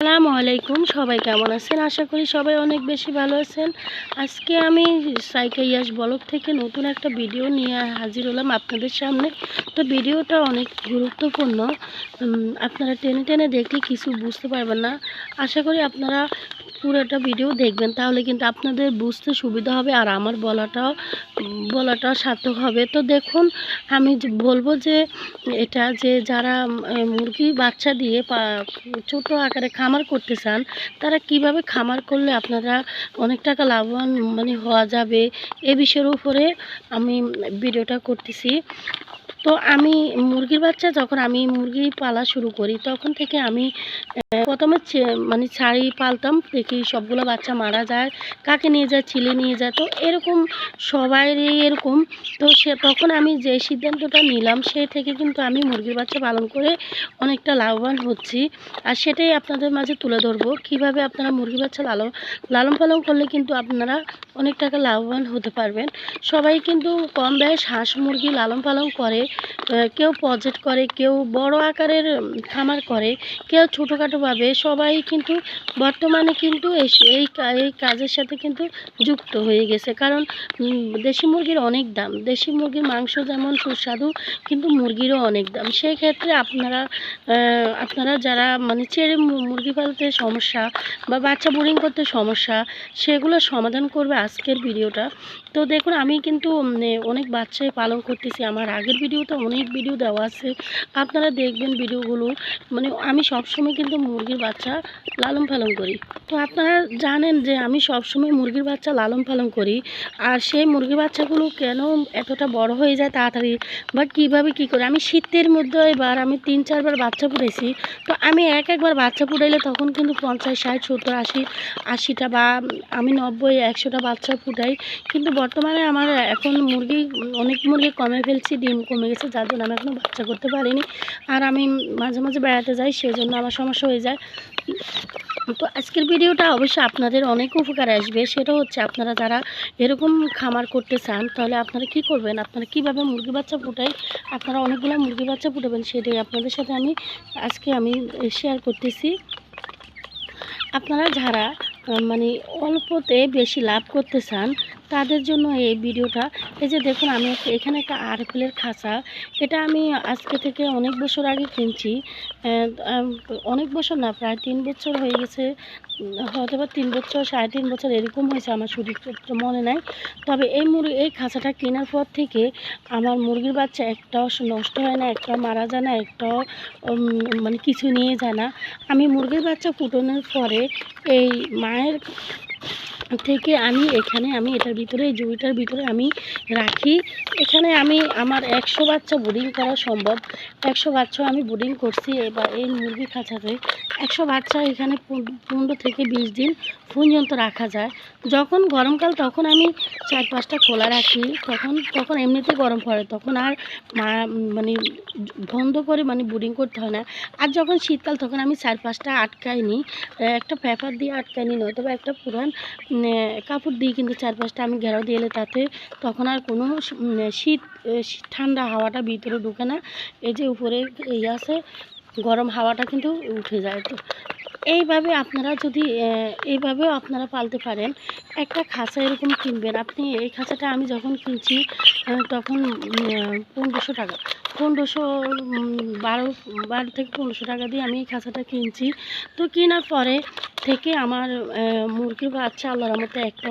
আসসালামু আলাইকুম। সবাই কেমন আছেন? আশা করি সবাই অনেক বেশি ভালো আছেন। আজকে আমি সাইকা ইয়াস ব্লগ থেকে নতুন একটা ভিডিও নিয়ে হাজির হলাম আপনাদের সামনে। তো ভিডিওটা অনেক গুরুত্বপূর্ণ। আপনারা টেনে টেনে দেখলে কিছু বুঝতে পারবেন না। আশা করি আপনারা পুরোটা ভিডিও দেখবেন, তাহলে কিন্তু আপনাদের বুঝতে সুবিধা হবে আর আমার বলাটাও সার্থক হবে। তো দেখুন, আমি বলবো যে এটা যে যারা মুরগি বাচ্চা দিয়ে ছোট আকারে খামার করতে চান, তারা কিভাবে খামার করলে আপনারা অনেক টাকা লাভবান হওয়া যাবে, এ বিষয়ের উপরে আমি ভিডিওটা করতেছি। তো আমি মুরগির বাচ্চা যখন আমি মুরগি পালা শুরু করি, তখন থেকে আমি প্রথমে ছাড়ি পালতাম, দেখি সবগুলো বাচ্চা মারা যায়, কাকে নিয়ে যায়, ছিলে নিয়ে যায়। তো এরকম সবাইরই এরকম। তো তখন আমি যে সিদ্ধান্তটা নিলাম, সে থেকে কিন্তু আমি মুরগির বাচ্চা পালন করে অনেকটা লাভবান হচ্ছি। আর সেটাই আপনাদের মাঝে তুলে ধরবো, কীভাবে আপনারা মুরগি বাচ্চা লালন পালন করলে কিন্তু আপনারা অনেক টাকা লাভবান হতে পারবেন। সবাই কিন্তু কম ব্যয়ে হাঁস মুরগি লালন পালন করে, কেউ প্রজেক্ট করে, কেউ বড় আকারের খামার করে, কেউ ছোটোখাটোভাবে। সবাই কিন্তু বর্তমানে কিন্তু এই কাজের সাথে কিন্তু যুক্ত হয়ে গেছে, কারণ দেশি মুরগির অনেক দাম। দেশি মুরগির মাংস যেমন সুস্বাদু, কিন্তু মুরগিরও অনেক দাম। সেই ক্ষেত্রে আপনারা যারা ছেড়ে মুরগি পালতে সমস্যা বা বাচ্চা বোরিং করতে সমস্যা, সেগুলো সমাধান করবে আজকের ভিডিওটা। তো দেখুন, আমি কিন্তু অনেক বাচ্চাই পালন করতেছি। আমার আগের ভিডিওতে অনেক ভিডিও দেওয়া আছে, আপনারা দেখবেন ভিডিওগুলো। আমি সবসময় কিন্তু মুরগির বাচ্চা লালন পালন করি। তো আপনারা জানেন যে আমি সবসময় মুরগির বাচ্চা লালন পালন করি। আর সেই মুরগির বাচ্চাগুলো কেন এতটা বড় হয়ে যায় তাড়াতাড়ি, বা কীভাবে কী করে। আমি শীতের মধ্যে এবার আমি 3-4 বার বাচ্চা ফুটাইছি। তো আমি একবার বাচ্চা ফুটাইলে তখন কিন্তু 50, 60, 70, 80টা, বা আমি 90, 100টা বাচ্চা ফুটাই। কিন্তু বর্তমানে আমার এখন অনেক মুরগি কমে ফেলছি, ডিম কমে গেছে, যার জন্য আমি এখনও বাচ্চা করতে পারিনি। আর আমি মাঝে মাঝে বেড়াতে যাই, সেজন্য আমার সমস্যা হয়ে যায়। তো আজকের ভিডিওটা অবশ্যই আপনাদের অনেক উপকারে আসবে। সেটা হচ্ছে, আপনারা যারা এরকম খামার করতে চান, তাহলে আপনারা কি করবেন, আপনারা কিভাবে মুরগি বাচ্চা ফুটাই আপনারা অনেকগুলো মুরগি বাচ্চা ফুটাবেন, সেটাই আপনাদের সাথে আজকে আমি শেয়ার করতেছি। আপনারা যারা অল্পতে বেশি লাভ করতে চান, তাদের জন্য এই ভিডিওটা। এই যে দেখুন, আমি এখানে একটা আরএফএলের খাঁচা, এটা আমি আজকে থেকে অনেক বছর আগে কিনছি। অনেক বছর না, প্রায় 3 বছর হয়ে গেছে, হয়তো বা 3 বছর, 3.5 বছর এরকম হয়েছে, আমার সঠিক মনে নাই। তবে এই খাঁচাটা কেনার পর থেকে আমার মুরগির বাচ্চা একটাও নষ্ট হয় না, একটাও মারা যায় না, একটাও কিছু নিয়ে যায় না। আমি মুরগির বাচ্চা ফুটানোর পরে এই মায়ের থেকে আমি এটার ভিতরে, এই জুড়িটার ভিতরে আমি রাখি। এখানে আমার 100 বাচ্চা ব্রিডিং করা সম্ভব। 100 বাচ্চা আমি ব্রিডিং করছি। এবার এই মুরগি খাঁচাতে 100 বাচ্চা এখানে 15 থেকে 20 দিন পর্যন্ত রাখা যায়। যখন গরমকাল, তখন আমি 4-5টা খোলা রাখি। তখন এমনিতে গরম পড়ে, তখন আর বন্ধ করে ব্রিডিং করতে হয় না। আর যখন শীতকাল, তখন আমি 4-5টা আটকাই নিই, একটা পেপার দিয়ে আটকাই নিই, নয়তো বা একটা পুরান কাপড় দিয়ে কিন্তু 4-5টা আমি ঘেরাও দিয়ে এলে, তাতে তখন আর কোনো ঠান্ডা হাওয়াটা ভিতরে ঢুকে না। এই যে উপরে আছে, গরম হাওয়াটা কিন্তু উঠে যায়। তো এইভাবেও আপনারা পালতে পারেন। একটা খাঁচা এরকম কিনবেন আপনি। এই খাঁচাটা আমি যখন কিনছি, তখন 1500 টাকা, 12 থেকে 1500 টাকা দিয়ে আমি এই খাঁচাটা কিনছি। তো কেনার পরে থেকে আমার মুরগির বাচ্চা আল্লাহর রহমতে একটা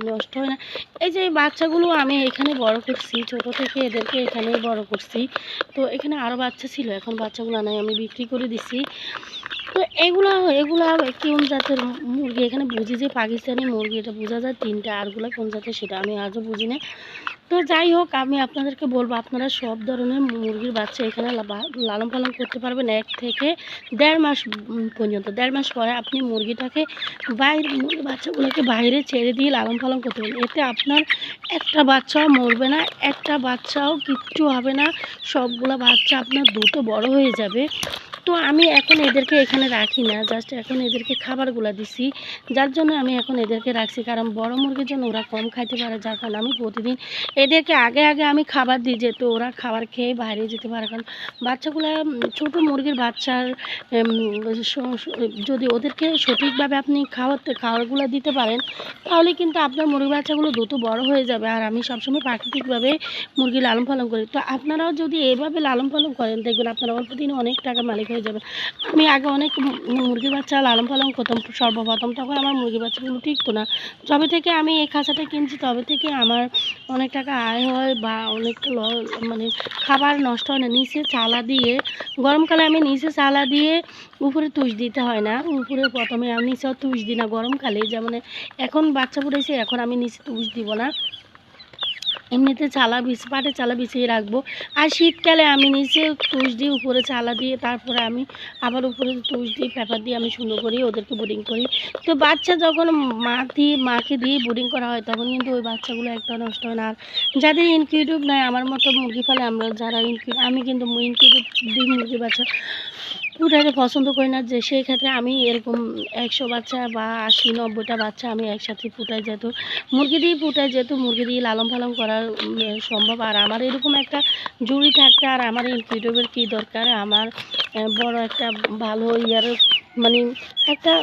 নষ্ট হয় না। এই যে এই বাচ্চাগুলো আমি এখানে বড় করছি, ছোটো থেকে এদেরকে এখানেই বড় করছি। তো এখানে আরও বাচ্চা ছিল, এখন বাচ্চাগুলো নাই, আমি বিক্রি করে দিছি। তো এগুলা কোন জাতের মুরগি, এখানে বুঝি যে পাকিস্তানি মুরগি, এটা বোঝা যায় 3টা, আরগুলো কোন জাতের সেটা আমি আজও বুঝি না। তো যাই হোক, আমি আপনাদেরকে বলবো, আপনারা সব ধরনের মুরগির বাচ্চা এখানে লালন পালন করতে পারবেন 1 থেকে 1.5 মাস পর্যন্ত। 1.5 মাস পরে আপনি মুরগির বাচ্চাগুলোকে বাইরে ছেড়ে দিয়ে লালন পালন করতে পারবেন। এতে আপনার একটা বাচ্চাও মরবে না, একটা বাচ্চাও কিচ্ছু হবে না, সবগুলো বাচ্চা আপনার দ্রুত বড় হয়ে যাবে। তো তো আমি এখন এদেরকে এখানে রাখি না, জাস্ট এখন এদেরকে খাবারগুলো দিছি, যার জন্য আমি এখন এদেরকে রাখছি। কারণ বড় মুরগির জন্য ওরা কম খাইতে পারে, যার কারণে আমি প্রতিদিন এদেরকে আগে আগে আমি খাবার দিই, যেহেতু ওরা খাবার খেয়ে বাইরে যেতে পারে। কারণ বাচ্চাগুলো ছোটো মুরগির বাচ্চার যদি ওদেরকে সঠিকভাবে আপনি খাবারগুলো দিতে পারেন, তাহলে কিন্তু আপনার মুরগির বাচ্চাগুলো দ্রুত বড় হয়ে যাবে। আর আমি সবসময় প্রাকৃতিকভাবে মুরগি লালন পালন করি। তো আপনারাও যদি এভাবে লালন পালন করেন, দেখবেন আপনারা অল্প দিনে অনেক টাকা মালিক হয়ে যাবেন। আমি আগে অনেক মুরগির বাচ্চা লালন পালন করতাম সর্বপ্রথম, তখন আমার মুরগির বাচ্চাগুলো টিকতো না। যবে থেকে আমি এই খাঁচাটা কিনছি তবে থেকে আমার অনেক টাকা আয় হয়, বা অনেকটা মানে খাবার নষ্ট হয় না। নিচে চালা দিয়ে, গরমকালে আমি নিচে চালা দিয়ে, উপরে তুষ দিতে হয় না। উপরে প্রথমে আমি নিচেও তুষ দিই না গরমকালে, যেমন এখন বাচ্চা ফুটেছে, এখন আমি নিচে তুষ দিব না, এমনিতে পাটের চালা বিছিয়ে রাখবো। আর শীতকালে আমি নিচে তুষ দিয়ে, উপরে চালা দিয়ে, তারপরে আমি আবার উপরে তুষ দিয়ে পেপার দিয়ে আমি সুন্দর করি ওদেরকে বোর্ডিং করি। তো বাচ্চা যখন মাকে দিয়ে বোর্ডিং করা হয়, তখন কিন্তু ওই বাচ্চাগুলো একটা নষ্ট হয় না। আর যাদের ইনকিউবেটর নাই, আমার মতো মুরগি পালে আমরা যারা আমি কিন্তু ইনকিউবেটর দিই মুরগি বাচ্চা ফুটাইতে পছন্দ করি না, যে সেই ক্ষেত্রে আমি এরকম 100 বাচ্চা বা 80-90টা বাচ্চা আমি একসাথে ফুটাই, যেহেতু মুরগি দিয়ে ফুটাই, যেহেতু মুরগি দিয়ে লালন পালন করা সম্ভব। আর আমার এরকম একটা জুড়ি থাকতে, আর আমার ইনকিউবেটরের কী দরকার, আমার বড় একটা ভালো মানে একটা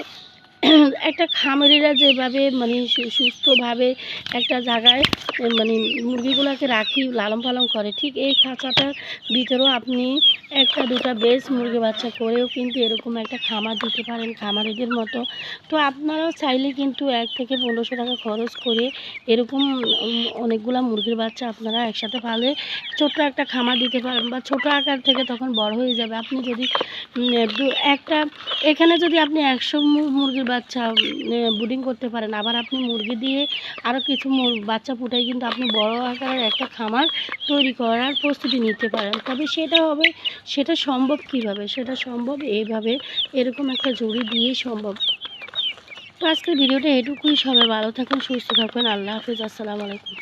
একটা খামারিরা যেভাবে মানে সুস্থভাবে একটা জায়গায় মানে মুরগিগুলোকে রাখি লালন পালন করে, ঠিক এই খাঁচাটার ভিতরেও আপনি 1-2টা বেশ মুরগি বাচ্চা করেও কিন্তু এরকম একটা খামার দিতে পারেন খামারিদের মতো। তো আপনারাও চাইলে কিন্তু 1 থেকে 1500 টাকা খরচ করে এরকম অনেকগুলা মুরগির বাচ্চা আপনারা একসাথে পালে ছোট্ট একটা খামার দিতে পারেন, বা ছোটো আকার থেকে তখন বড় হয়ে যাবে। আপনি যদি এখানে যদি আপনি 100 মুরগির বাচ্চা ব্রিডিং করতে পারেন, আবার আপনি মুরগি দিয়ে আরও কিছু বাচ্চা ফুটাই কিন্তু আপনি বড় আকারের একটা খামার তৈরি করার প্রস্তুতি নিতে পারেন। তবে সেটা সম্ভব কিভাবে? সেটা সম্ভব এইভাবে, এরকম একটা জুড়ি দিয়েই সম্ভব। তো আজকের ভিডিওটা এটুকুই। সবাই ভালো থাকুন, সুস্থ থাকুন। আল্লাহ হাফিজ, আসসালামু আলাইকুম।